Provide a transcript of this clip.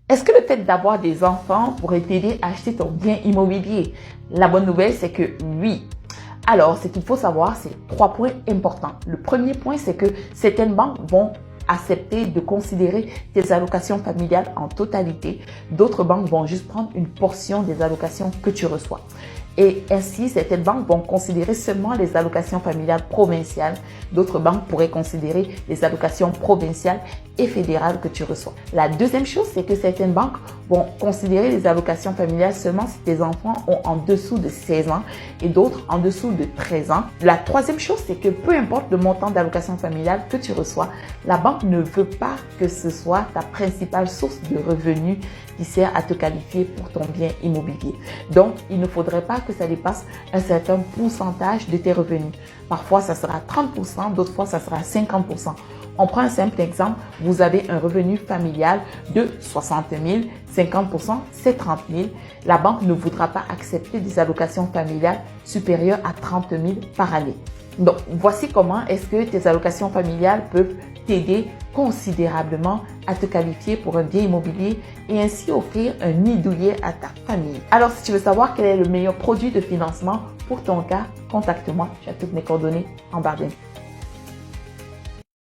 Est-ce que le fait d'avoir des enfants pourrait t'aider à acheter ton bien immobilier? La bonne nouvelle, c'est que oui. Alors, ce qu'il faut savoir, c'est 3 points importants. Le premier point, c'est que certaines banques vont accepter de considérer tes allocations familiales en totalité. D'autres banques vont juste prendre une portion des allocations que tu reçois. Et ainsi, certaines banques vont considérer seulement les allocations familiales provinciales. D'autres banques pourraient considérer les allocations provinciales et fédérales que tu reçois. La deuxième chose, c'est que certaines banques vont considérer les allocations familiales seulement si tes enfants ont en dessous de 16 ans et d'autres en dessous de 13 ans. La troisième chose, c'est que peu importe le montant d'allocation familiale que tu reçois, la banque ne veut pas que ce soit ta principale source de revenus qui sert à te qualifier pour ton bien immobilier. Donc, il ne faudrait pas que ça dépasse un certain pourcentage de tes revenus. Parfois, ça sera 30%, d'autres fois, ça sera 50%. On prend un simple exemple, vous avez un revenu familial de 60 000, 50%, c'est 30 000. La banque ne voudra pas accepter des allocations familiales supérieures à 30 000 par année. Donc, voici comment est-ce que tes allocations familiales peuvent t'aider considérablement à te qualifier pour un bien immobilier et ainsi offrir un nid douillet à ta famille. Alors, si tu veux savoir quel est le meilleur produit de financement pour ton cas, contacte-moi. Tu as toutes mes coordonnées en barre d'infos.